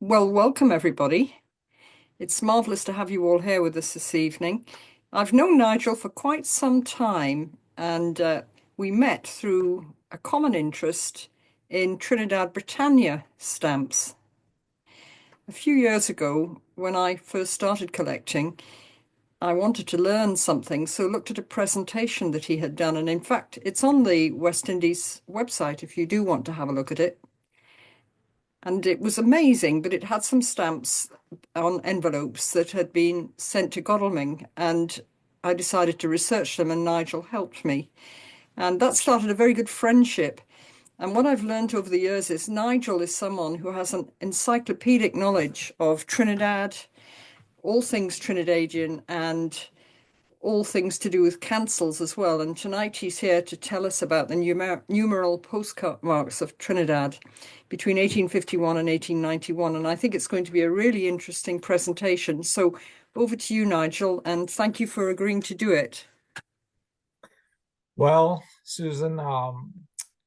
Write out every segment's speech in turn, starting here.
Well, welcome everybody. It's marvelous to have you all here with us this evening. I've known Nigel for quite some time, and we met through a common interest in Trinidad Britannia stamps. A few years ago, when I first started collecting, I wanted to learn something, so looked at a presentation that he had done, and in fact, it's on the West Indies website if you do want to have a look at it. And it was amazing, but it had some stamps on envelopes that had been sent to Godalming, and I decided to research them, and Nigel helped me. And that started a very good friendship. And what I've learned over the years is Nigel is someone who has an encyclopedic knowledge of Trinidad, all things Trinidadian, and all things to do with cancels as well. And tonight he's here to tell us about the numeral postmarks of Trinidad between 1851 and 1891. And I think it's going to be a really interesting presentation. So over to you, Nigel, and thank you for agreeing to do it. Well, Susan, I'm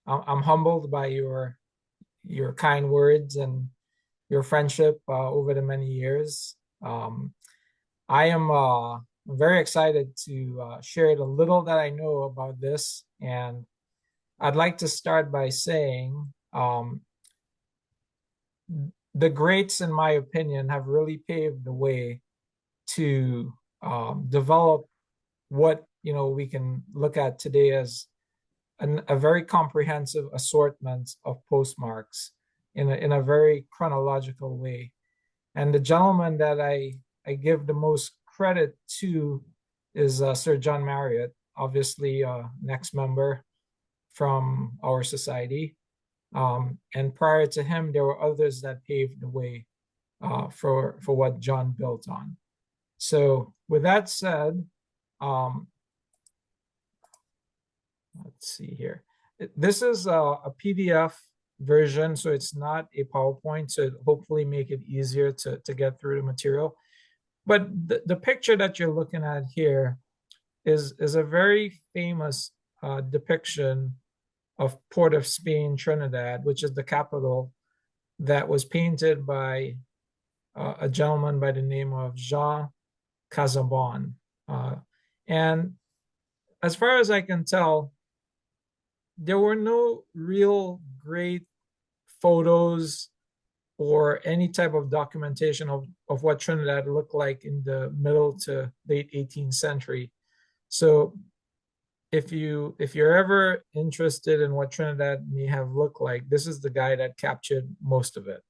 humbled by your kind words and your friendship over the many years. I am very excited to share the little that I know about this, and I'd like to start by saying the greats, in my opinion, have really paved the way to develop what we can look at today as a very comprehensive assortment of postmarks in a very chronological way. And the gentleman that I give the most credit to is Sir John Marriott, obviously next member from our society. And prior to him, there were others that paved the way for what John built on. So with that said, um, let's see here. This is a PDF version, so it's not a PowerPoint, so hopefully make it easier to get through the material. But the picture that you're looking at here is a very famous depiction of Port of Spain, Trinidad, which is the capital, that was painted by a gentleman by the name of Jean Casabon. And as far as I can tell, there were no real great photos or any type of documentation of what Trinidad looked like in the middle to late 18th century. So if you're ever interested in what Trinidad may have looked like, this is the guy that captured most of it.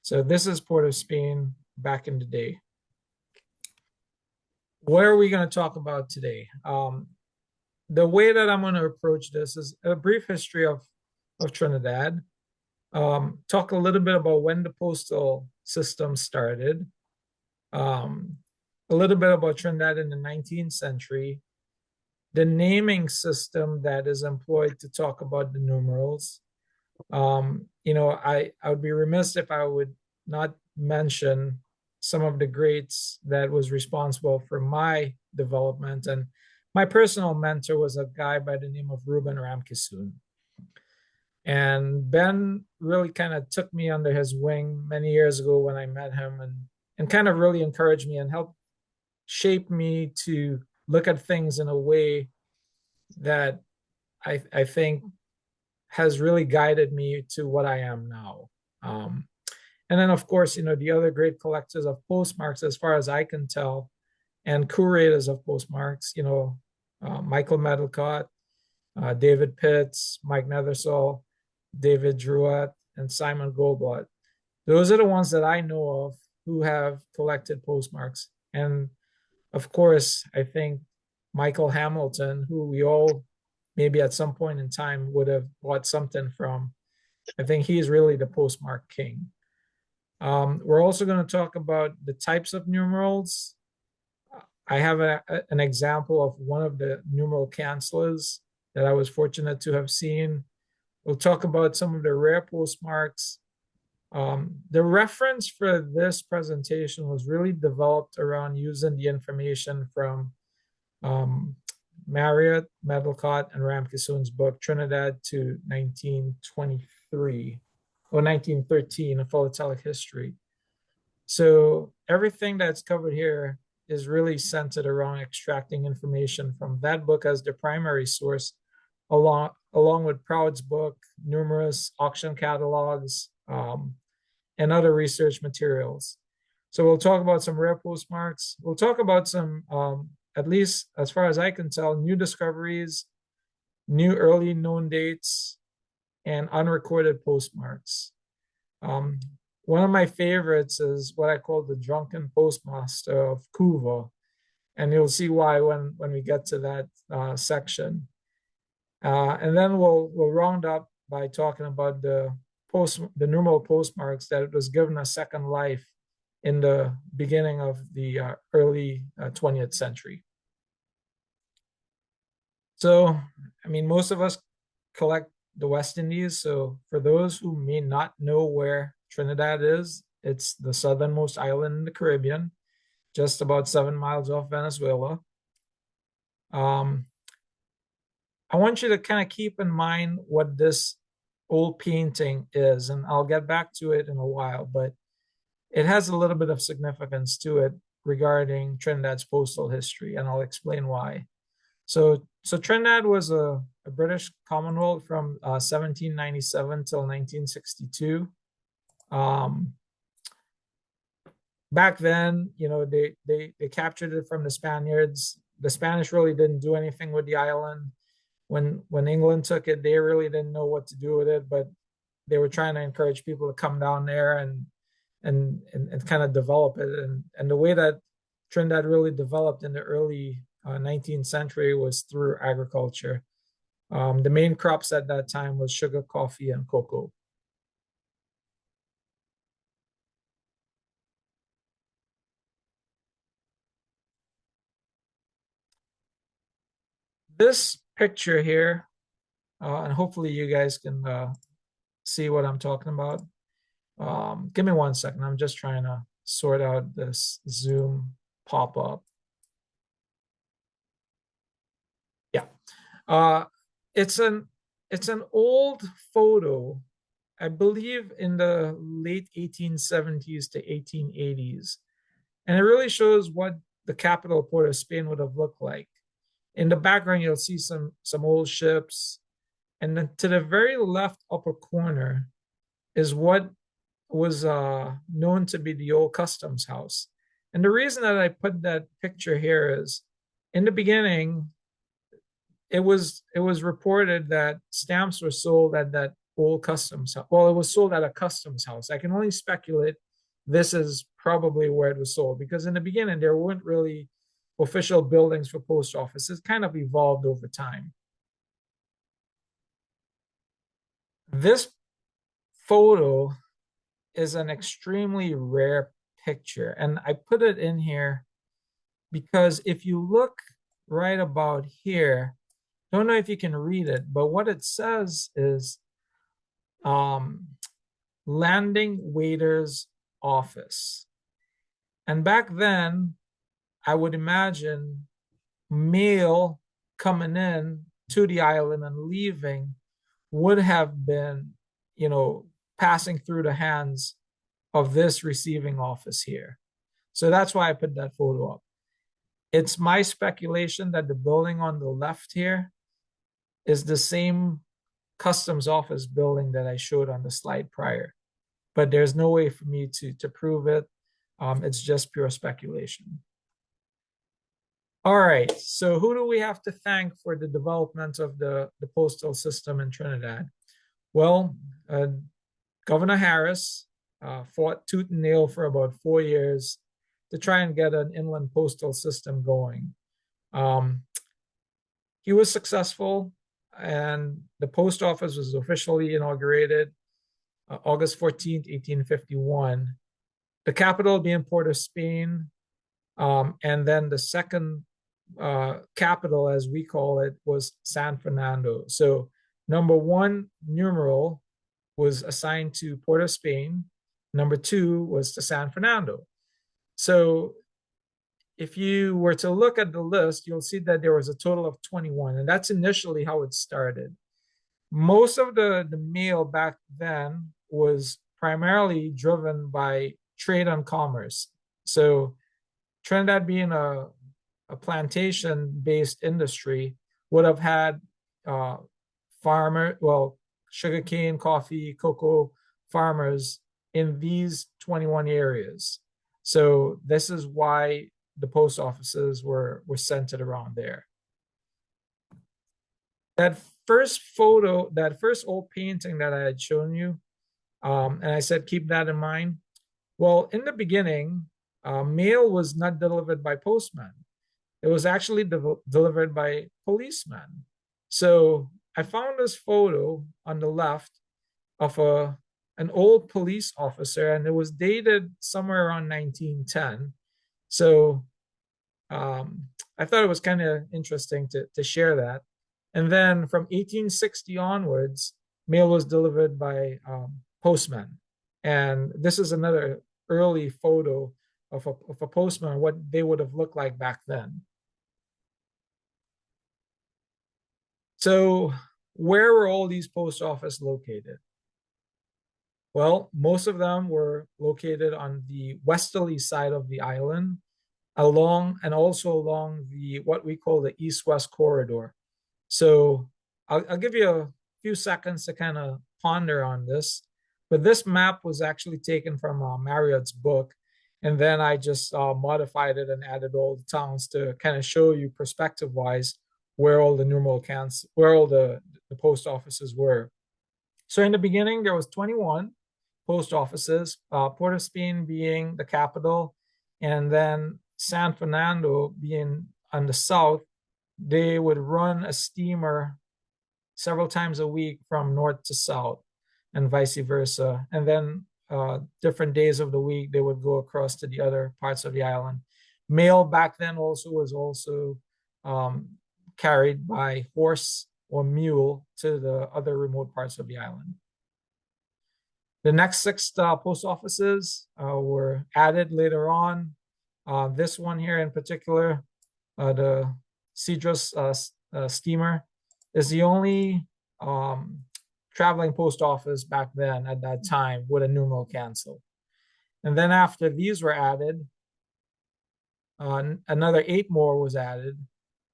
So this is Port of Spain back in the day. What are we going to talk about today? The way that I'm going to approach this is a brief history of Trinidad, talk a little bit about when the postal system started, a little bit about Trinidad in the 19th century, the naming system that is employed to talk about the numerals. I would be remiss if I would not mention some of the greats that was responsible for my development. And my personal mentor was a guy by the name of Ruben Ramkisoon. And Ben really kind of took me under his wing many years ago when I met him, and kind of really encouraged me and helped shape me to look at things in a way that I think has really guided me to what I am now. And then, of course, the other great collectors of postmarks, as far as I can tell, and curators of postmarks, Michael Medlicott, David Pitts, Mike Nethersall, David Druett, and Simon Goldblatt. Those are the ones that I know of who have collected postmarks. And of course, I think Michael Hamilton, who we all maybe at some point in time would have bought something from. I think he's really the postmark king. We're also going to talk about the types of numerals. I have an example of one of the numeral cancelers that I was fortunate to have seen. We'll talk about some of the rare postmarks. The reference for this presentation was really developed around using the information from Marriott, Medlicott, and Ramkisoon's book, Trinidad to 1923 or 1913, A Philatelic History. So everything that's covered here is really centered around extracting information from that book as the primary source, along with Proud's book, numerous auction catalogs, and other research materials. So we'll talk about some rare postmarks. We'll talk about some, at least as far as I can tell, new discoveries, new early known dates, and unrecorded postmarks. Um, One of my favorites is what I call the drunken postmaster of Cuba, and you'll see why when we get to that section. And then we'll round up by talking about the numeral postmarks that it was given a second life in the beginning of the early 20th century. So, I mean, most of us collect the West Indies. So, for those who may not know where Trinidad is, it's the southernmost island in the Caribbean, just about 7 miles off Venezuela. I want you to kind of keep in mind what this old painting is, and I'll get back to it in a while, but it has a little bit of significance to it regarding Trinidad's postal history, and I'll explain why. So Trinidad was a British Commonwealth from 1797 till 1962. Um, Back then, they captured it from the Spaniards. The Spanish really didn't do anything with the island. When England took it, they really didn't know what to do with it, but they were trying to encourage people to come down there and kind of develop it. And the way that Trinidad really developed in the early 19th century was through agriculture. The main crops at that time was sugar, coffee, and cocoa. This picture here, and hopefully you guys can see what I'm talking about. Give me 1 second. I'm just trying to sort out this Zoom pop-up. Yeah. Uh, it's an old photo, I believe in the late 1870s to 1880s. And it really shows what the capital port of Spain would have looked like. In the background, you'll see some old ships. And then to the very left upper corner is what was known to be the old customs house. And the reason that I put that picture here is in the beginning, it was reported that stamps were sold at that old customs house. Well, it was sold at a customs house. I can only speculate this is probably where it was sold because in the beginning there weren't really official buildings for post offices. Kind of evolved over time. This photo is an extremely rare picture, and I put it in here because if you look right about here, don't know if you can read it, but what it says is um, landing waiter's office. And back then, I would imagine mail coming in to the island and leaving would have been, passing through the hands of this receiving office here. So that's why I put that photo up. It's my speculation that the building on the left here is the same customs office building that I showed on the slide prior, but there's no way for me to prove it. It's just pure speculation. All right, so who do we have to thank for the development of the postal system in Trinidad? Well, Governor Harris fought tooth and nail for about 4 years to try and get an inland postal system going. He was successful, and the post office was officially inaugurated August 14th, 1851. The capital being Port of Spain, and then the second capital, as we call it, was San Fernando. So number one, numeral, was assigned to Port of Spain. Number two was to San Fernando. So if you were to look at the list, you'll see that there was a total of 21, and that's initially how it started. Most of the mail back then was primarily driven by trade and commerce. So Trinidad being a plantation-based industry would have had uh, sugarcane, coffee, cocoa farmers in these 21 areas. So this is why the post offices were centered around there. That first photo, that first old painting that I had shown you, and I said keep that in mind. Well, in the beginning, mail was not delivered by postmen. It was actually delivered by policemen. So I found this photo on the left of an old police officer, and it was dated somewhere around 1910. So I thought it was kind of interesting to share that. And then from 1860 onwards, mail was delivered by postmen. And this is another early photo of a postman, what they would have looked like back then. So where were all these post offices located? Well, most of them were located on the westerly side of the island, along and also along the what we call the east-west corridor. So I'll give you a few seconds to kind of ponder on this. But this map was actually taken from Marriott's book, and then I just modified it and added all the towns to kind of show you perspective-wise where all the where all the post offices were. So in the beginning, there was 21 post offices, Port of Spain being the capital, and then San Fernando being on the south. They would run a steamer several times a week from north to south and vice versa. And then different days of the week, they would go across to the other parts of the island. Mail back then also was also carried by horse or mule to the other remote parts of the island. The next six post offices were added later on. This one here in particular, the Cedrus steamer, is the only traveling post office back then at that time with a numeral cancel. And then after these were added, another 8 more was added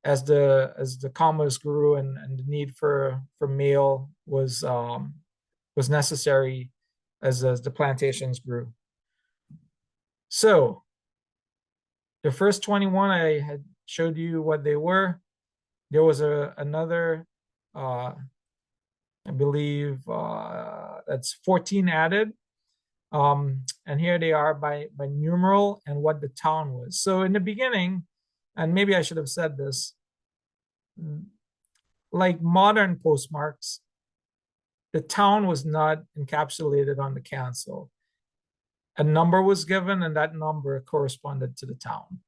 as the commerce grew and the need for mail was necessary as the plantations grew. So the first 21, I had showed you what they were. There was another, I believe that's 14 added. And here they are by numeral and what the town was. So in the beginning, and maybe I should have said this, like modern postmarks, the town was not encapsulated on the cancel. A number was given, and that number corresponded to the town.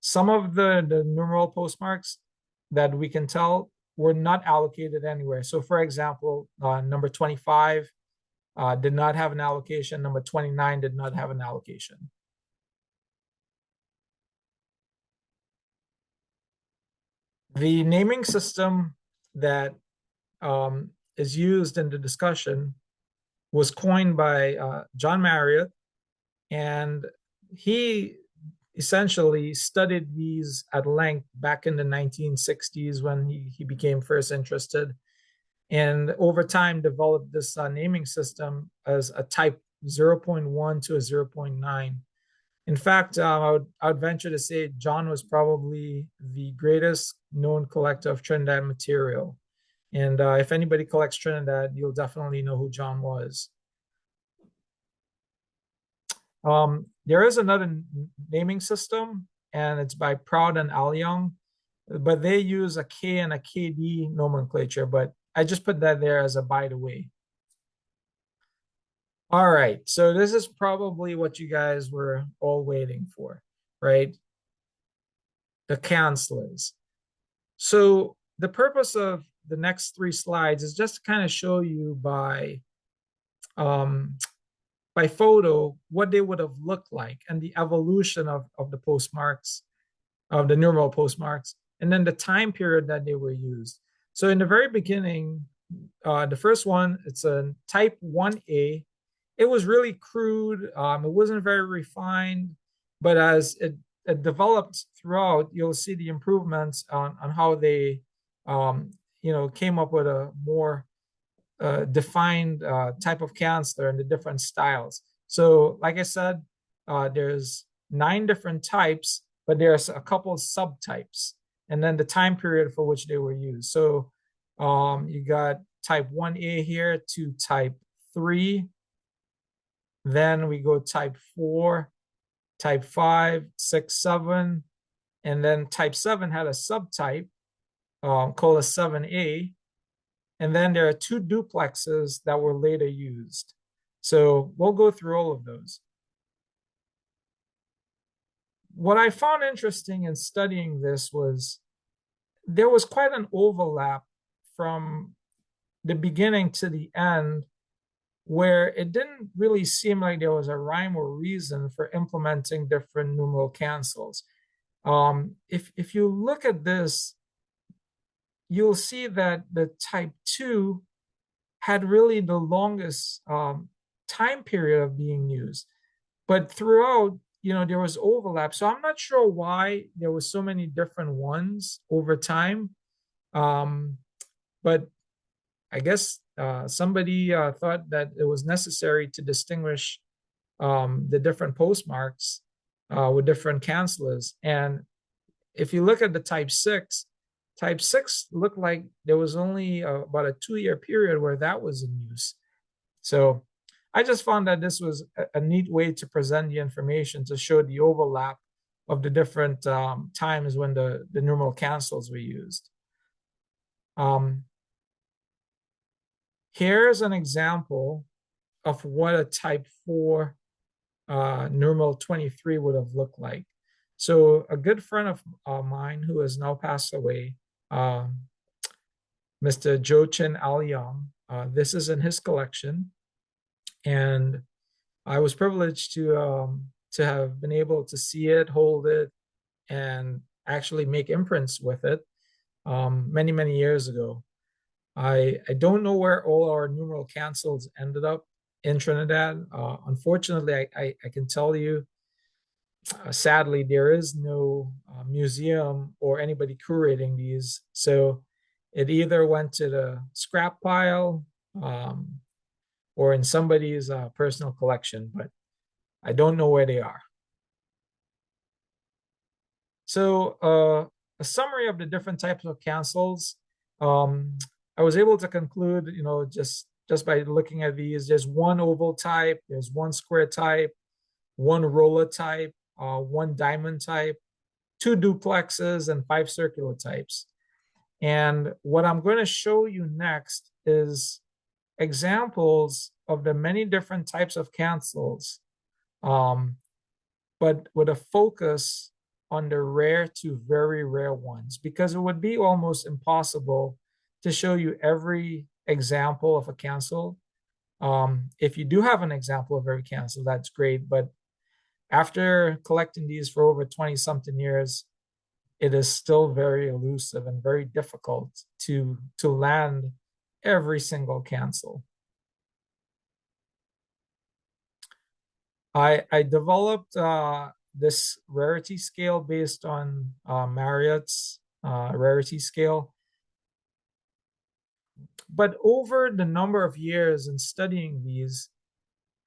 Some of the numeral postmarks that we can tell were not allocated anywhere. So for example, number 25 did not have an allocation. Number 29 did not have an allocation. The naming system that is used in the discussion was coined by John Marriott, and he essentially studied these at length back in the 1960s when he became first interested, and over time developed this naming system as a type 0.1 to a 0.9. In fact, I would venture to say John was probably the greatest known collector of Trinidad material. And if anybody collects Trinidad, you'll definitely know who John was. There is another naming system, and it's by Proud and Alyoung, but they use a K and a KD nomenclature, but I just put that there as a by the way. All right, so this is probably what you guys were all waiting for, right? The cancelers. So the purpose of the next 3 slides is just to kind of show you by photo what they would have looked like and the evolution of the postmarks, of the numeral postmarks, and then the time period that they were used. So in the very beginning, the first one, it's a type 1A, it was really crude. It wasn't very refined, but as it developed throughout, you'll see the improvements on how they, um, came up with a more defined type of cancer and the different styles. So, like I said, there's 9 different types, but there's a couple of subtypes, and then the time period for which they were used. So, you got type 1A here to type 3. Then we go type 4, type 5, 6, 7, and then type 7 had a subtype called a 7A. And then there are 2 duplexes that were later used. So we'll go through all of those. What I found interesting in studying this was there was quite an overlap from the beginning to the end, where it didn't really seem like there was a rhyme or reason for implementing different numeral cancels. If you look at this, you'll see that the type 2 had really the longest time period of being used. But throughout, there was overlap. So I'm not sure why there was so many different ones over time. But I guess somebody thought that it was necessary to distinguish the different postmarks with different cancelers. And if you look at the type 6 looked like there was only about a 2-year period where that was in use. So I just found that this was a neat way to present the information to show the overlap of the different times when the numeral cancels were used. Here's an example of what a type 4 numeral 23 would have looked like. So a good friend of mine who has now passed away, Mr. Jochin Al-Young, this is in his collection. And I was privileged to have been able to see it, hold it, and actually make imprints with it many, many years ago. I don't know where all our numeral cancels ended up in Trinidad. Unfortunately, I can tell you, sadly, there is no museum or anybody curating these. So it either went to the scrap pile or in somebody's personal collection, but I don't know where they are. So a summary of the different types of cancels. I was able to conclude, just by looking at these, there's one oval type, there's one square type, one roller type, one diamond type, 2 duplexes, and 5 circular types. And what I'm going to show you next is examples of the many different types of cancels, but with a focus on the rare to very rare ones, because it would be almost impossible to show you every example of a cancel. If you do have an example of every cancel, that's great. But after collecting these for over 20 something years, it is still very elusive and very difficult to land every single cancel. I developed this rarity scale based on Marriott's rarity scale. But over the number of years in studying these,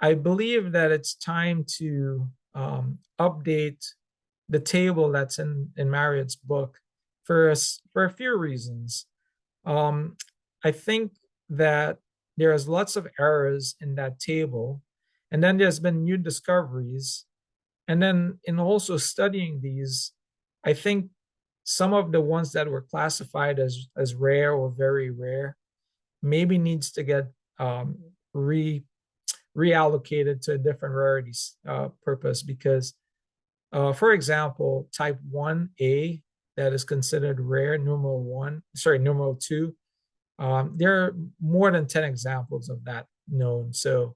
I believe that it's time to update the table that's in Marriott's book for a few reasons. I think that there's lots of errors in that table, and then there's been new discoveries. And then in also studying these, I think some of the ones that were classified as rare or very rare maybe needs to get reallocated to a different rarity purpose, because for example, type 1A that is considered rare, numeral 2, there are more than 10 examples of that known. So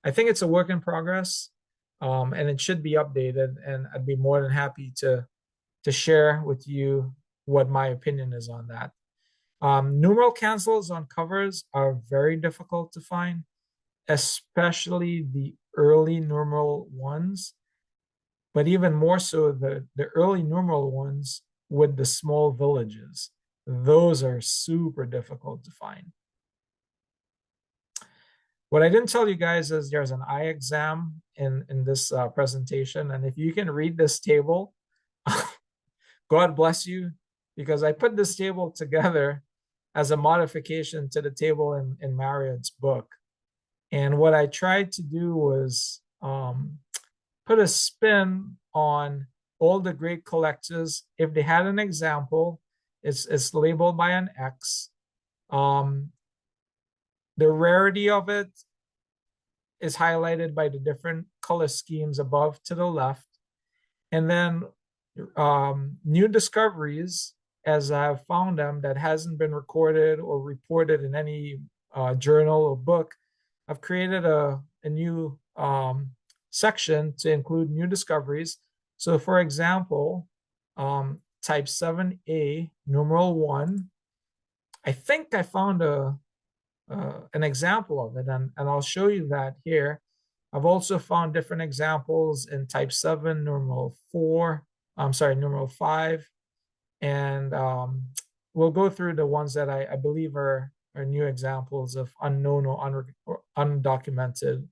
I think it's a work in progress, and it should be updated. And I'd be more than happy to share with you what my opinion is on that. Numeral cancels on covers are very difficult to find. especially the early numeral ones, but even more so the early numeral ones with the small villages. Those are super difficult to find. What I didn't tell you guys is there's an eye exam in this presentation. And if you can read this table, God bless you, because I put this table together as a modification to the table in Marriott's book. And what I tried to do was put a spin on all the great collectors. If they had an example, it's labeled by an X. The rarity of it is highlighted by the different color schemes above to the left. And then new discoveries, as I've found them, that hasn't been recorded or reported in any journal or book. I've created a new section to include new discoveries. So for example, type 7A, numeral 1, I think I found an example of it, and I'll show you that here. I've also found different examples in type 7, numeral 4, I'm sorry, numeral 5, and we'll go through the ones that I believe are new examples of unknown or undocumented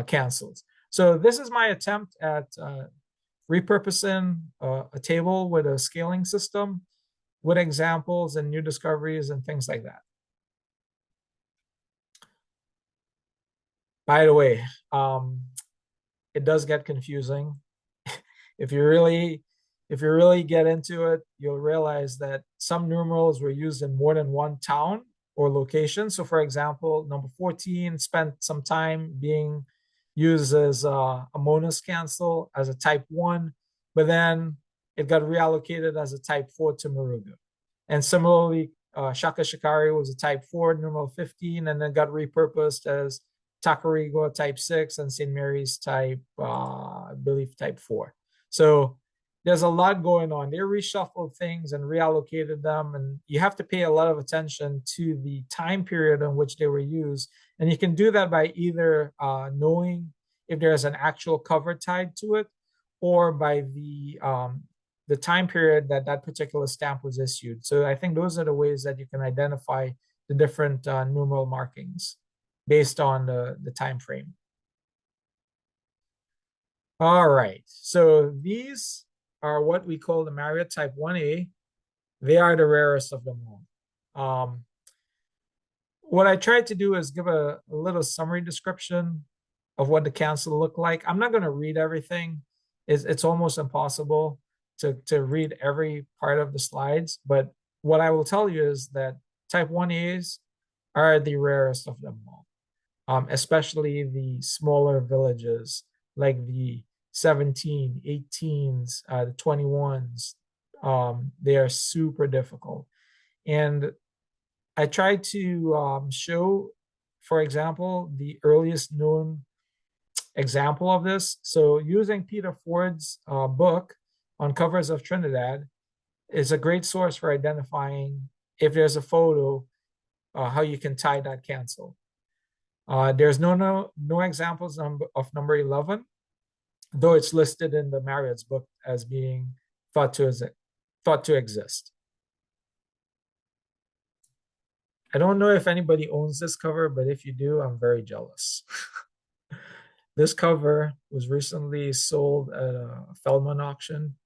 cancels. So this is my attempt at repurposing a table with a scaling system with examples and new discoveries and things like that. By the way, it does get confusing. if you really get into it, you'll realize that some numerals were used in more than one town or location. So for example, number 14 spent some time being used as a bonus cancel as a type 1, but then it got reallocated as a type 4 to Moruga. And similarly, Shaka Shikari was a type 4, numeral 15, and then got repurposed as Tacarigua type 6 and St. Mary's type, I believe, type 4. So there's a lot going on. They reshuffled things and reallocated them, and you have to pay a lot of attention to the time period in which they were used. And you can do that by either knowing if there's an actual cover tied to it, or by the time period that that particular stamp was issued. So I think those are the ways that you can identify the different numeral markings based on the time frame. All right, so these are what we call the Marriott type 1A. They are the rarest of them all. What I tried to do is give a little summary description of what the cancel looked like. I'm not going to read everything. It's almost impossible to read every part of the slides, but what I will tell you is that type 1As are the rarest of them all, especially the smaller villages like the 17, 18s, the 21s. They are super difficult. And I tried to show, for example, the earliest known example of this. So using Peter Ford's book on covers of Trinidad is a great source for identifying if there's a photo, how you can tie that cancel. There's no examples of number 11, though it's listed in the Marriott's book as being thought to exist. I don't know if anybody owns this cover, but if you do, I'm very jealous. This cover was recently sold at a Feldman auction,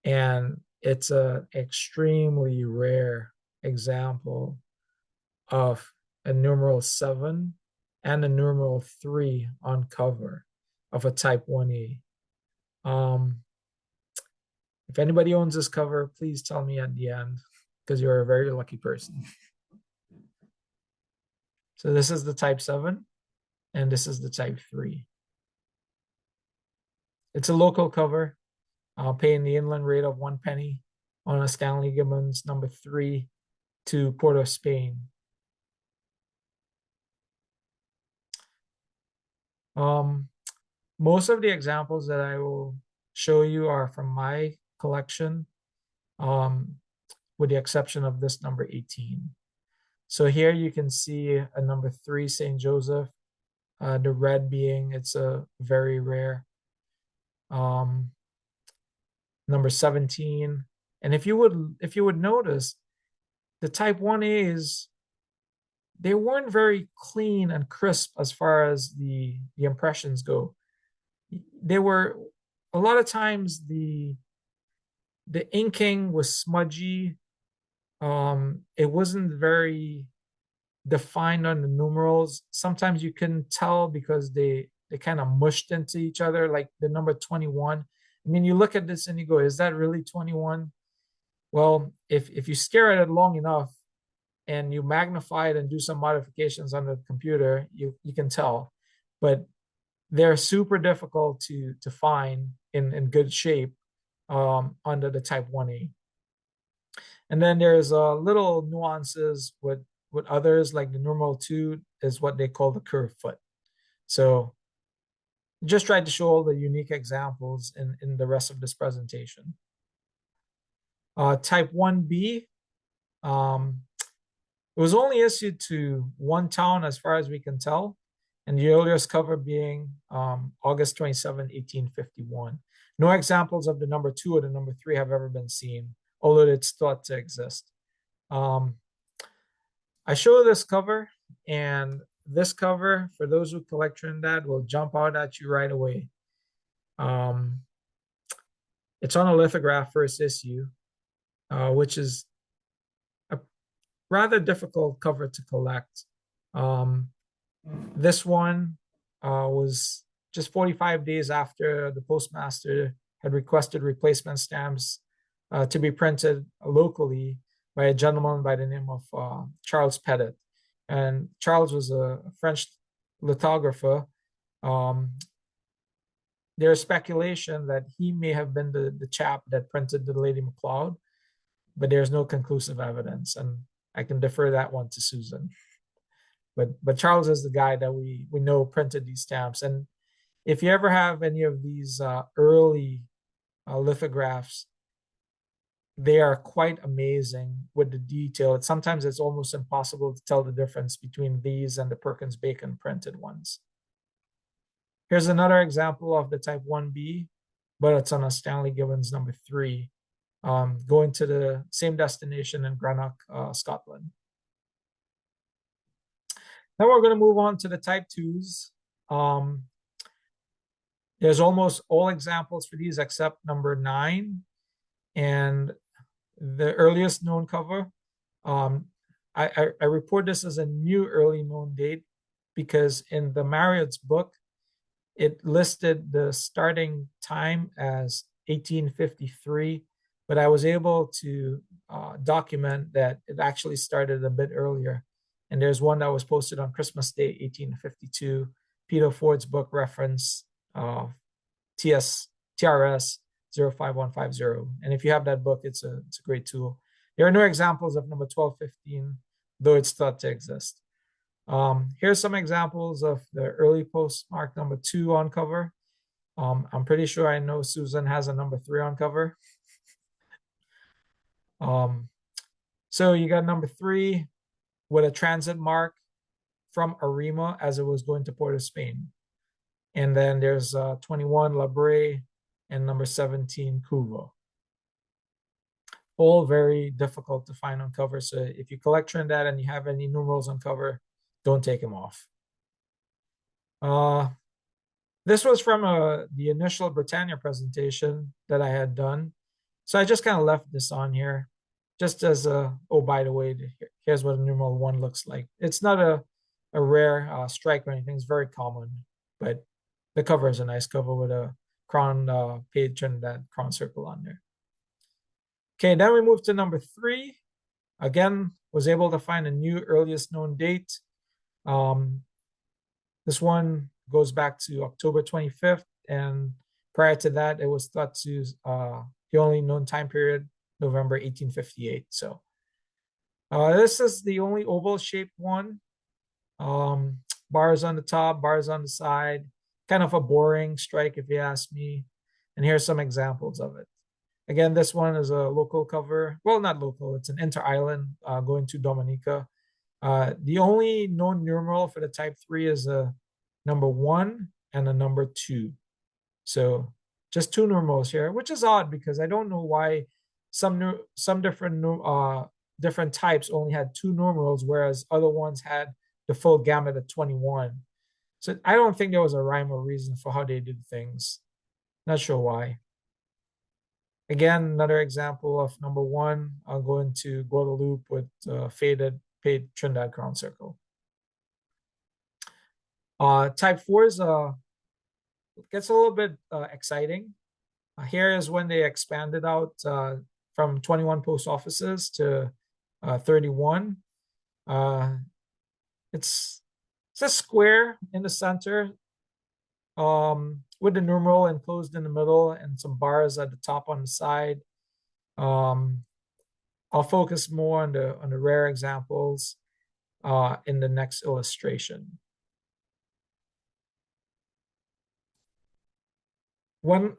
and it's an extremely rare example of a numeral 7 and a numeral 3 on cover of a type 1A. If anybody owns this cover, please tell me at the end, because you're a very lucky person. So this is the type 7, and this is the type 3. It's a local cover, paying the inland rate of 1 penny on a Stanley Gibbons number 3 to Port of Spain. Most of the examples that I will show you are from my collection, with the exception of this number 18. So here you can see a number 3 St. Joseph The red being it's a very rare. Um, Number 17. And if you would notice, the type 1As, they weren't very clean and crisp as far as the impressions go. They were a lot of times the inking was smudgy. It wasn't very defined on the numerals. Sometimes you couldn't tell because they kind of mushed into each other, like the number 21. I mean, you look at this and you go, is that really 21? Well, if you stare at it long enough and you magnify it and do some modifications on the computer, you can tell. But they're super difficult to find in good shape under the type 1A. And then there's little nuances with others, like the numeral 2 is what they call the curved foot. So just tried to show all the unique examples in the rest of this presentation. Type 1B, um, it was only issued to one town as far as we can tell, and the earliest cover being August 27, 1851. No examples of the number 2 or the number 3 have ever been seen, although it's thought to exist. I show this cover, and this cover, for those who collect Trinidad, will jump out at you right away. It's on a lithograph first issue, which is a rather difficult cover to collect. This one was just 45 days after the postmaster had requested replacement stamps to be printed locally by a gentleman by the name of Charles Pettit. And Charles was a French lithographer. There's speculation that he may have been the chap that printed the Lady MacLeod, but there's no conclusive evidence, and I can defer that one to Susan. But Charles is the guy that we know printed these stamps. And if you ever have any of these early lithographs, they are quite amazing with the detail. Sometimes it's almost impossible to tell the difference between these and the Perkins Bacon printed ones. Here's another example of the type 1B, but it's on a Stanley Gibbons number 3, going to the same destination in Greenock, Scotland. Now we're going to move on to the type 2s. There's almost all examples for these except number 9. And the earliest known cover, I report this as a new early known date because in the Marriott's book, it listed the starting time as 1853, but I was able to document that it actually started a bit earlier. And there's one that was posted on Christmas Day, 1852. Peter Ford's book reference TRS 05150. And if you have that book, it's a great tool. There are no examples of number 1215, though it's thought to exist. Here's some examples of the early postmark number 2 on cover. I'm pretty sure I know Susan has a number 3 on cover. So you got number 3 with a transit mark from Arima as it was going to Port of Spain. And then there's 21 La Brea and number 17 Cuvo. All very difficult to find on cover. So if you collect Trinidad and you have any numerals on cover, don't take them off. This was from the initial Britannia presentation that I had done. So I just kind of left this on here just as oh, by the way, here's what a numeral 1 looks like. It's not a rare strike or anything. It's very common, but the cover is a nice cover with a crown page and that crown circle on there. Okay, then we move to number 3. Again, was able to find a new earliest known date. This one goes back to October 25th, and prior to that, it was thought to the only known time period, November 1858. So this is the only oval-shaped one. Bars on the top, bars on the side. Kind of a boring strike, if you ask me. And here's some examples of it. Again, this one is a local cover. Well, not local. It's an inter-island going to Dominica. The only known numeral for the type 3 is a number 1, and a number 2. So just two numerals here, which is odd because I don't know why some different types only had two numerals, whereas other ones had the full gamut of 21. So I don't think there was a rhyme or reason for how they did things. Not sure why. Again, another example of number 1. I'll go into Guadeloupe with faded paid Trinidad crown circle. Type 4 is gets a little bit exciting. Here is when they expanded out from 21 post offices to 31. It's a square in the center with the numeral enclosed in the middle and some bars at the top on the side. I'll focus more on the rare examples in the next illustration. When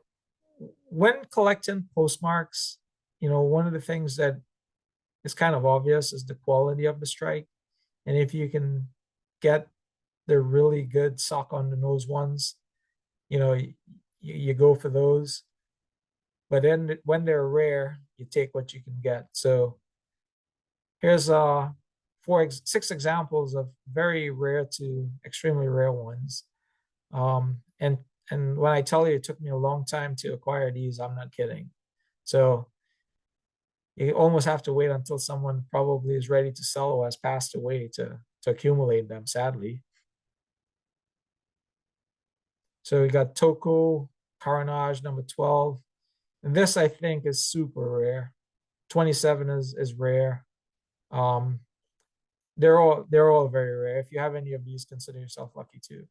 collecting postmarks, one of the things that is kind of obvious is the quality of the strike. And if you can get the really good sock on the nose ones, you go for those. But then when they're rare, you take what you can get. So here's 6 examples of very rare to extremely rare ones. And when I tell you it took me a long time to acquire these, I'm not kidding. So you almost have to wait until someone probably is ready to sell or has passed away to accumulate them, sadly. So we got Toko, Carnage, number 12. And this, I think, is super rare. 27 is rare. They're all very rare. If you have any of these, consider yourself lucky too.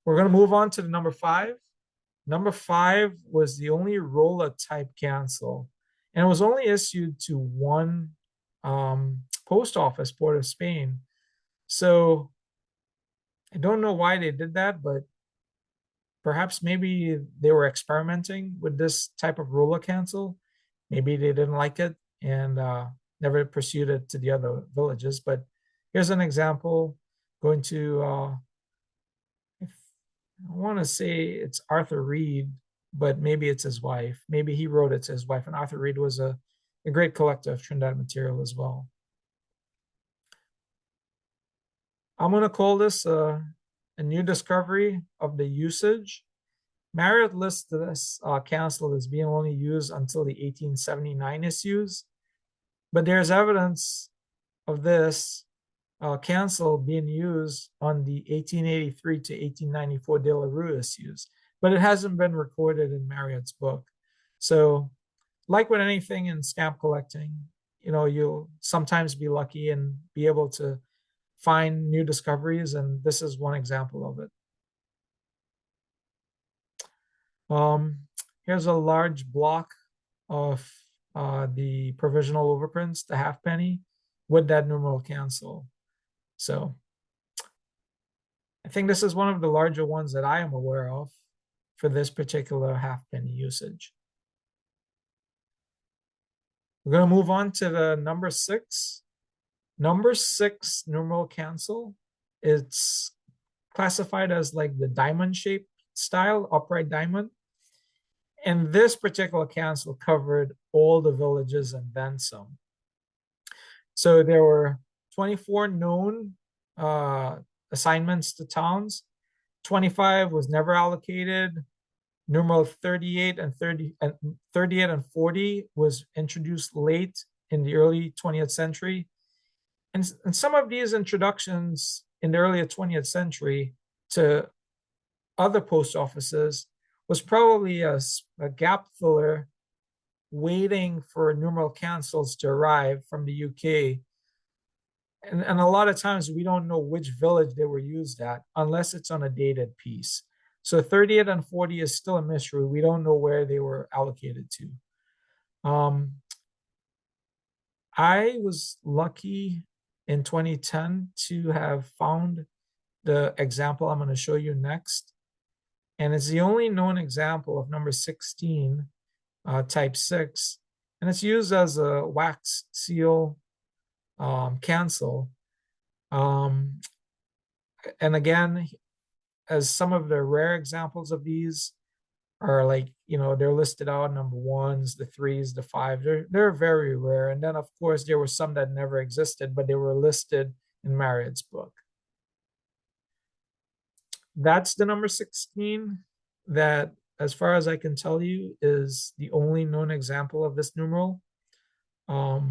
We're going to move on to the number 5. Number 5 was the only roller type cancel, and it was only issued to one post office, Port of Spain. So I don't know why they did that, but perhaps maybe they were experimenting with this type of roller cancel. Maybe they didn't like it and never pursued it to the other villages. But here's an example. Going to I want to say it's Arthur Reed, but maybe it's his wife. Maybe he wrote it to his wife. And Arthur Reed was a great collector of Trinidad material as well. I'm going to call this a new discovery of the usage. Marriott lists this cancel as being only used until the 1879 issues, but there's evidence of this cancel being used on the 1883 to 1894 De La Rue issues, but it hasn't been recorded in Marriott's book. So, like with anything in stamp collecting, you'll sometimes be lucky and be able to find new discoveries, and this is one example of it. Here's a large block of the provisional overprints, the halfpenny, with that numeral cancel. So I think this is one of the larger ones that I am aware of for this particular halfpenny usage. We're going to move on to the number 6. Number 6 numeral cancel. It's classified as like the diamond shape style, upright diamond. And this particular cancel covered all the villages and then some. So there were 24 known assignments to towns. 25 was never allocated. Numeral 38 and 40 was introduced late in the early 20th century. And some of these introductions in the early 20th century to other post offices was probably a gap filler waiting for numeral cancels to arrive from the UK. And a lot of times we don't know which village they were used at unless it's on a dated piece. So 38 and 40 is still a mystery. We don't know where they were allocated to. I was lucky in 2010 to have found the example I'm going to show you next. And it's the only known example of number 16, type 6. And it's used as a wax seal cancel. And again, as some of the rare examples of these are like, they're listed out number ones, the threes, the five. They're very rare. And then of course there were some that never existed, but they were listed in Marriott's book. That's the number 16 that, as far as I can tell you, is the only known example of this numeral. I've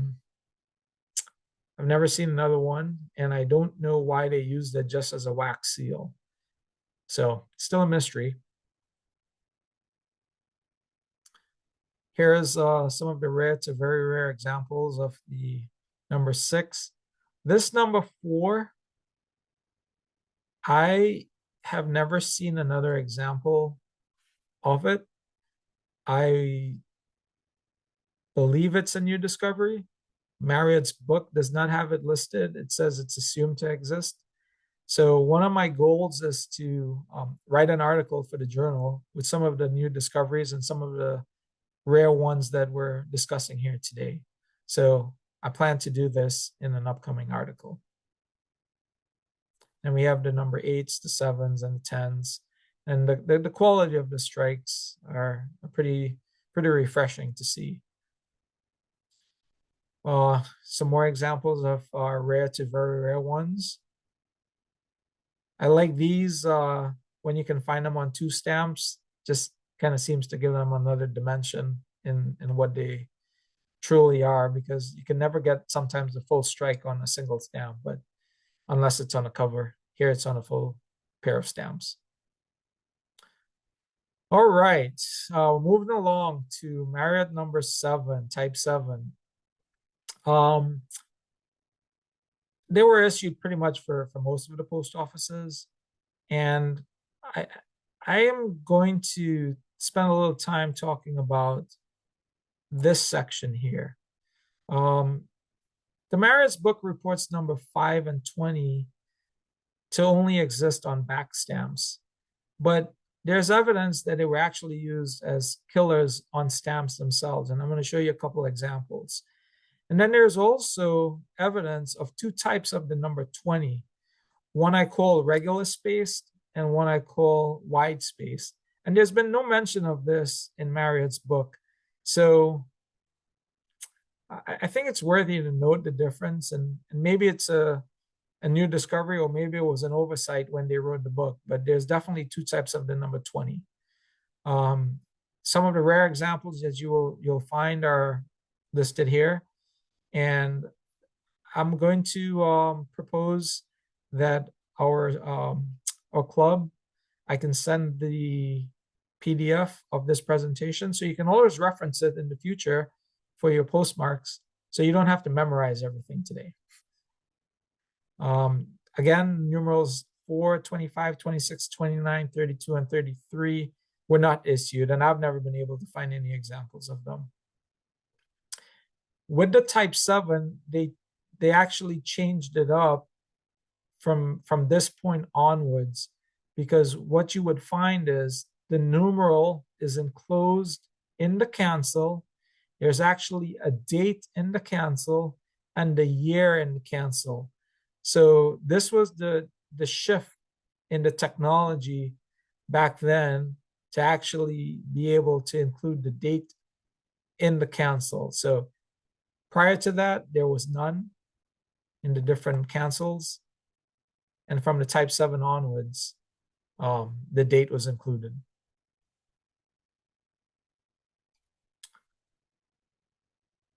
never seen another one, and I don't know why they used it just as a wax seal. So still a mystery. Here's some of the rare to very rare examples of the number 6. This number 4, I have never seen another example of it. I believe it's a new discovery. Marriott's book does not have it listed. It says it's assumed to exist. So one of my goals is to write an article for the journal with some of the new discoveries and some of the rare ones that we're discussing here today. So I plan to do this in an upcoming article. And we have the number 8s, the 7s, and the 10s. And the quality of the strikes are pretty refreshing to see. Some more examples of rare to very rare ones. I like these when you can find them on 2 stamps. Just kind of seems to give them another dimension in what they truly are, because you can never get sometimes the full strike on a single stamp, but unless it's on a cover. Here it's on a full pair of stamps. All right, moving along to Marriott number 7, type 7. They were issued pretty much for most of the post offices. And I am going to spend a little time talking about this section here. The Marriott's book reports number 5 and 20 to only exist on back stamps, but there's evidence that they were actually used as killers on stamps themselves. And I'm going to show you a couple examples. And then there's also evidence of 2 types of the number 20. One I call regular spaced and one I call wide spaced. And there's been no mention of this in Marriott's book. So I think it's worthy to note the difference. And maybe it's a new discovery, or maybe it was an oversight when they wrote the book. But there's definitely 2 types of the number 20. Some of the rare examples that you'll find are listed here. And I'm going to propose that our club, I can send the PDF of this presentation, so you can always reference it in the future for your postmarks, so you don't have to memorize everything today. Again, numerals 4, 25, 26, 29, 32, and 33 were not issued, and I've never been able to find any examples of them. With the type 7, they actually changed it up from this point onwards, because what you would find is the numeral is enclosed in the cancel. There's actually a date in the cancel and the year in the cancel. So this was the shift in the technology back then to actually be able to include the date in the cancel. So prior to that, there was none in the different cancels. And from the type 7 onwards, the date was included.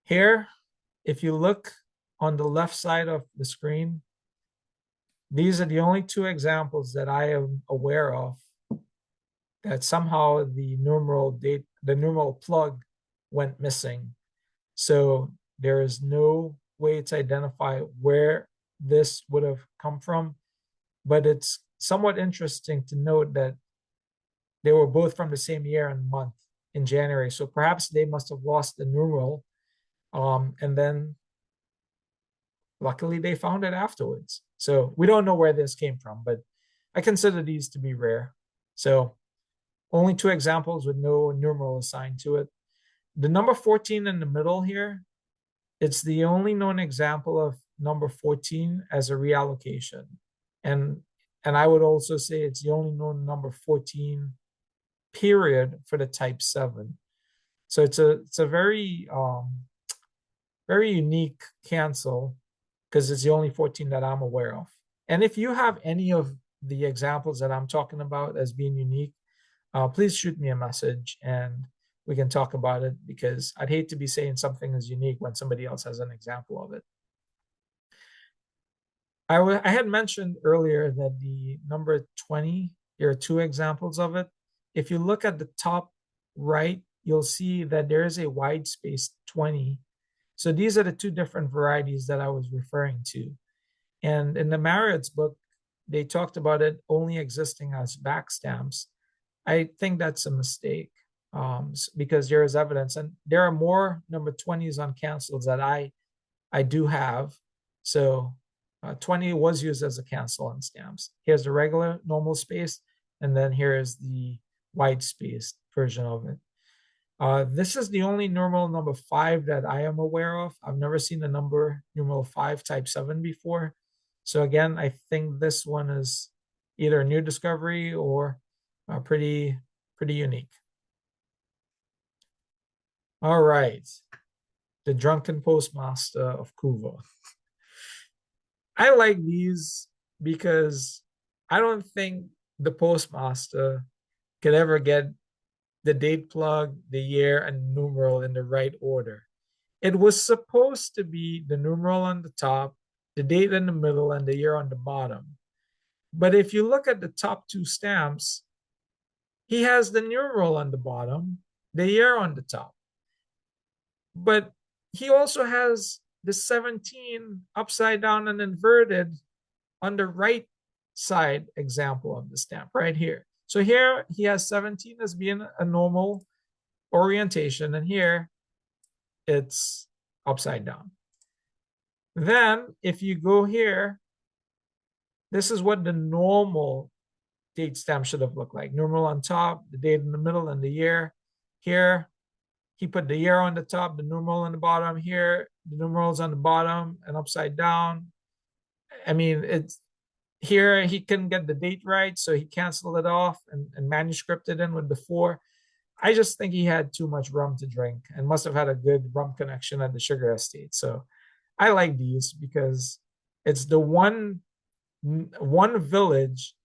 Here, if you look on the left side of the screen, these are the only 2 examples that I am aware of that somehow the numeral plug went missing. So there is no way to identify where this would have come from, but it's somewhat interesting to note that they were both from the same year and month in January. So perhaps they must have lost the numeral, and then luckily they found it afterwards. So we don't know where this came from, but I consider these to be rare. So only 2 examples with no numeral assigned to it. The number 14 in the middle here, it's the only known example of number 14 as a reallocation. And And I would also say it's the only known number 14 period for the type 7. So it's a very unique cancel because it's the only 14 that I'm aware of. And if you have any of the examples that I'm talking about as being unique, please shoot me a message and we can talk about it because I'd hate to be saying something is unique when somebody else has an example of it. I had mentioned earlier that the number 20, there are two examples of it. If you look at the top right, you'll see that there is a wide space 20. So these are the two different varieties that I was referring to. And in the Marriott's book, they talked about it only existing as back stamps. I think that's a mistake because there is evidence, and there are more number 20s on cancels that I do have. So 20 was used as a cancel on stamps. Here's the regular normal space, and then here is the wide space version of it. This is the only numeral number 5 that I am aware of. I've never seen the number numeral 5 type 7 before. So again, I think this one is either a new discovery or pretty unique. All right, the drunken postmaster of Cuba. I like these because I don't think the postmaster could ever get the date plug, the year, and numeral in the right order. It was supposed to be the numeral on the top, the date in the middle, and the year on the bottom. But if you look at the top two stamps, he has the numeral on the bottom, the year on the top. But he also has the 17 upside down and inverted on the right side example of the stamp right here. So here he has 17 as being a normal orientation, and here it's upside down. Then if you go here, this is what the normal date stamp should have looked like. Numeral on top, the date in the middle, and the year. Here, he put the year on the top, the numeral on the bottom. Here, the numerals on the bottom and upside down. I mean, it's here he couldn't get the date right, so he canceled it off and manuscripted in with the 4. I just think he had too much rum to drink and must have had a good rum connection at the sugar estate. So I like these because it's the one village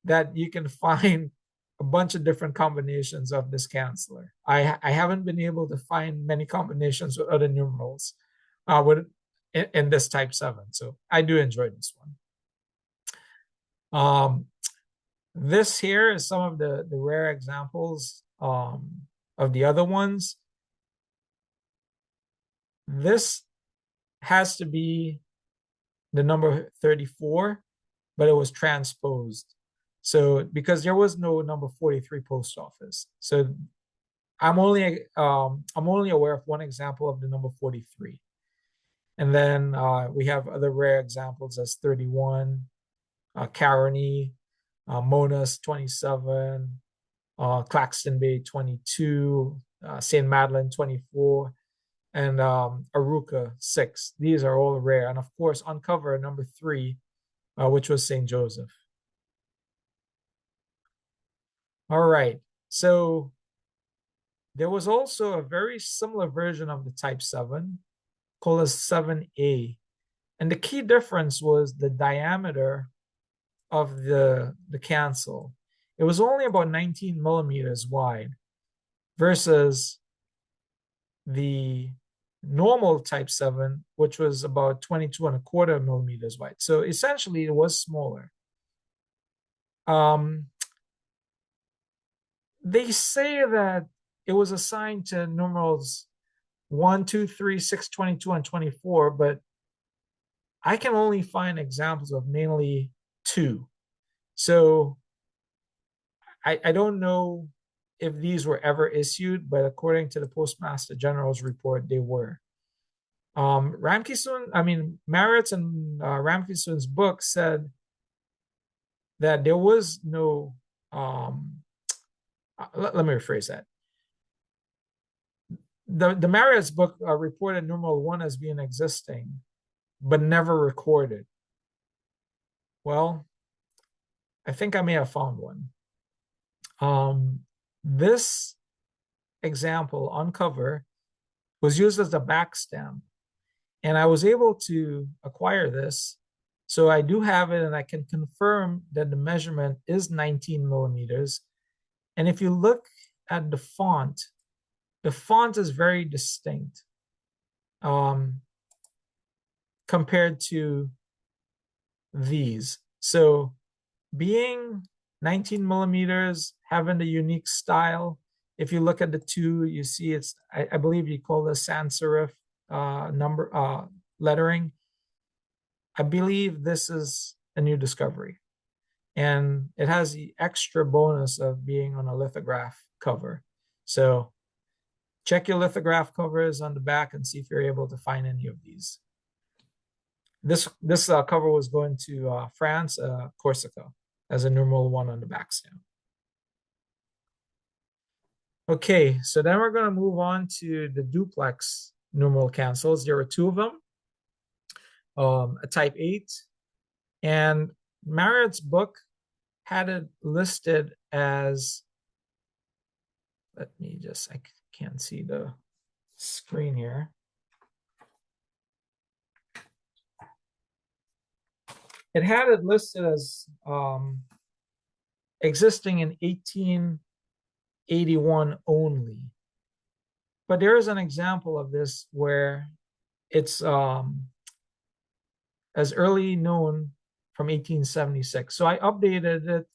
that you can find a bunch of different combinations of this canceller. I haven't been able to find many combinations with other numerals with in this type 7. So I do enjoy this one. This here is some of the rare examples of the other ones. This has to be the number 34, but it was transposed. So because there was no number 43 post office. So I'm only aware of one example of the number 43. And then we have other rare examples as 31, Caroni, Monas 27, Claxton Bay 22, St. Madeleine 24, and Aruca 6. These are all rare. And of course, on cover number 3, which was St. Joseph. All right. So there was also a very similar version of the Type 7 called a 7A. And the key difference was the diameter of the cancel. It was only about 19 millimeters wide versus the normal Type 7, which was about 22 and a quarter millimeters wide. So essentially it was smaller. They say that it was assigned to numerals 1, 2, 3, 6, 22, and 24, but I can only find examples of mainly 2. So I don't know if these were ever issued, but according to the Postmaster General's report, they were. Marriott's and Ramkissoon's book said that there was no, let me rephrase that. The Marriott's book reported numeral 1 as being existing, but never recorded. Well, I think I may have found one. This example on cover was used as a back stamp, and I was able to acquire this. So I do have it, and I can confirm that the measurement is 19 millimeters. And if you look at the font is very distinct um, compared to these. So being 19 millimeters, having the unique style, if you look at the two, you see it's, I believe you call this sans serif number lettering. I believe this is a new discovery. And it has the extra bonus of being on a lithograph cover. So check your lithograph covers on the back and see if you're able to find any of these. This cover was going to France, Corsica, as a numeral 1 on the back stamp. Okay, so then we're going to move on to the duplex numeral cancels. There were two of them, a type 8, and Marriott's book had it listed as, let me just, I can't see the screen here. It had it listed as existing in 1881 only. But there is an example of this where it's as early known from 1876. So I updated it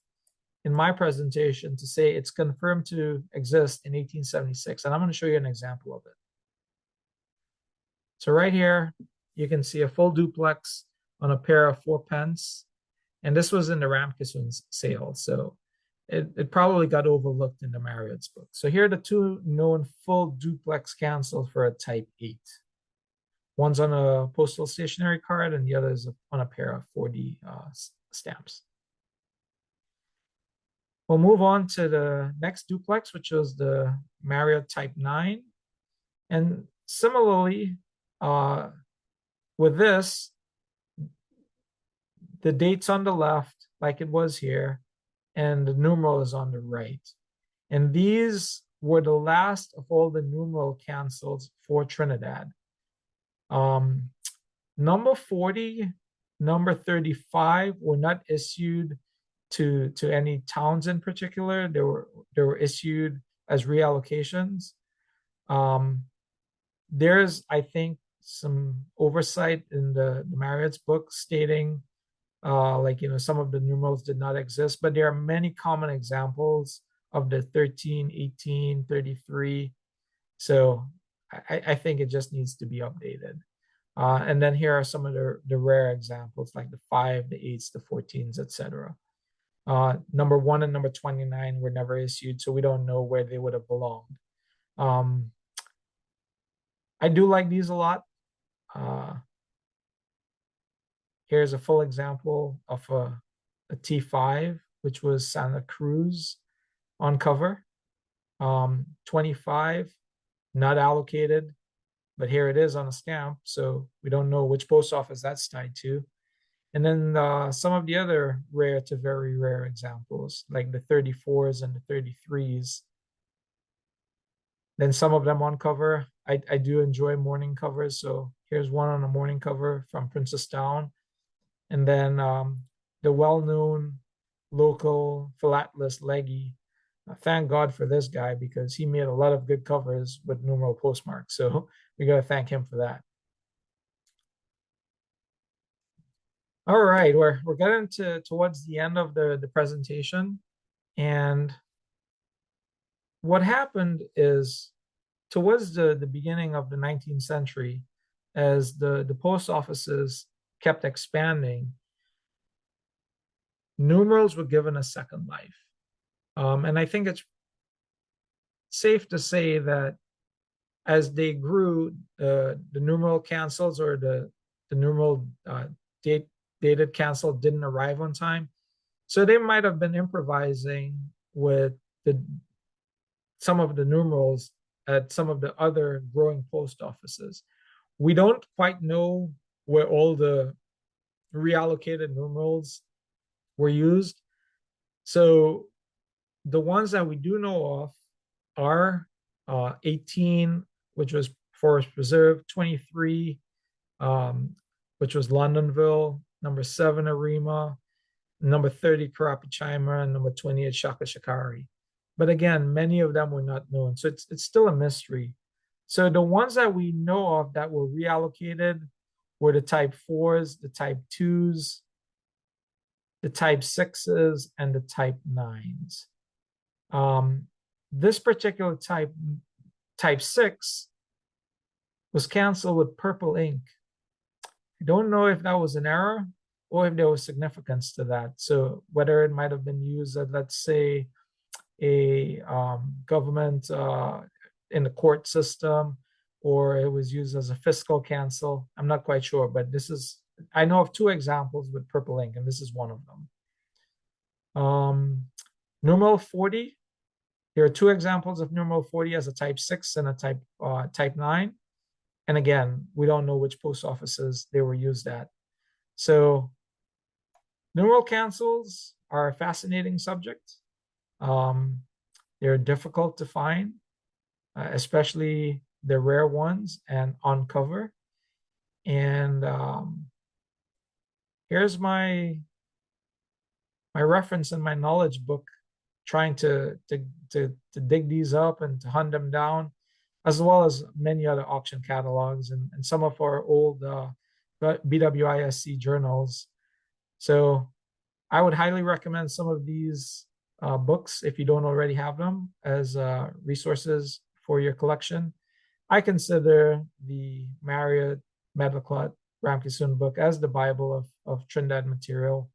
in my presentation to say it's confirmed to exist in 1876. And I'm going to show you an example of it. So right here, you can see a full duplex on a pair of 4 pence. And this was in the Ramkissoon's sale. So it probably got overlooked in the Marriott's book. So here are the two known full duplex cancels for a type 8. One's on a postal stationery card and the other is on a pair of 4D stamps. We'll move on to the next duplex, which was the Marriott type 9. And similarly, with this, the date's on the left, like it was here, and the numeral is on the right. And these were the last of all the numeral cancels for Trinidad. Number 40, number 35 were not issued to any towns in particular. They were issued as reallocations. There's, I think, some oversight in the Marriott's book stating some of the numerals did not exist, but there are many common examples of the 13, 18, 33. So I think it just needs to be updated. And then here are some of the rare examples, like the 5, the 8s, the 14s, etc. Number 1 and number 29 were never issued, so we don't know where they would have belonged. I do like these a lot. Here's a full example of a T5, which was Santa Cruz on cover. 25, not allocated, but here it is on a stamp, so we don't know which post office that's tied to. And then some of the other rare to very rare examples, like the 34s and the 33s. Then some of them on cover. I do enjoy morning covers, so here's one on a morning cover from Princess Town. And then the well-known local philatelist Leggy. Thank God for this guy because he made a lot of good covers with numeral postmarks. So we got to thank him for that. All right, we're getting towards the end of the presentation. And what happened is towards the beginning of the 19th century, as the post offices kept expanding, numerals were given a second life. And I think it's safe to say that as they grew, the numeral cancels or the numeral dated cancel didn't arrive on time. So they might have been improvising with some of the numerals at some of the other growing post offices. We don't quite know where all the reallocated numerals were used, So the ones that we do know of are 18, which was Forest Preserve, 23, which was Londonville, number 7, Arima, number 30, Karapichima, and number 28, Shaka Shakari. But again, many of them were not known. So it's still a mystery. So the ones that we know of that were reallocated were the type 4s, the type 2s, the type 6s, and the type 9s. This particular type 6, was canceled with purple ink. I don't know if that was an error or if there was significance to that. So whether it might have been used as, let's say, a government in the court system, or it was used as a fiscal cancel. I'm not quite sure, but I know of 2 examples with purple ink, and this is one of them. Numeral 40, there are 2 examples of numeral 40 as a type 6 and a type 9. And again, we don't know which post offices they were used at. So numeral cancels are a fascinating subject. They're difficult to find, especially the rare ones and on cover. And here's my reference in my knowledge book, trying to dig these up and to hunt them down, as well as many other auction catalogs and some of our old BWISC journals. So I would highly recommend some of these books if you don't already have them as resources for your collection. I consider the Marriott Medlicott Ramkissoon book as the Bible of Trinidad material.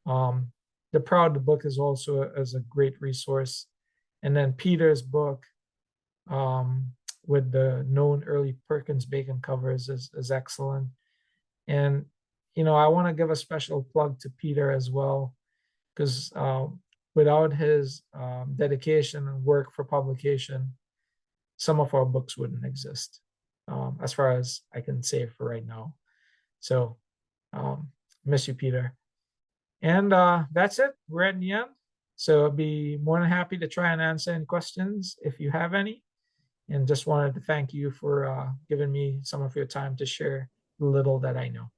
The Proud book is also as a great resource. And then Peter's book, with the known early Perkins Bacon covers, is excellent. And I want to give a special plug to Peter as well, because without his dedication and work for publication, some of our books wouldn't exist, as far as I can say for right now. So miss you, Peter. And that's it. We're at the end. So I'd be more than happy to try and answer any questions if you have any. And just wanted to thank you for giving me some of your time to share the little that I know.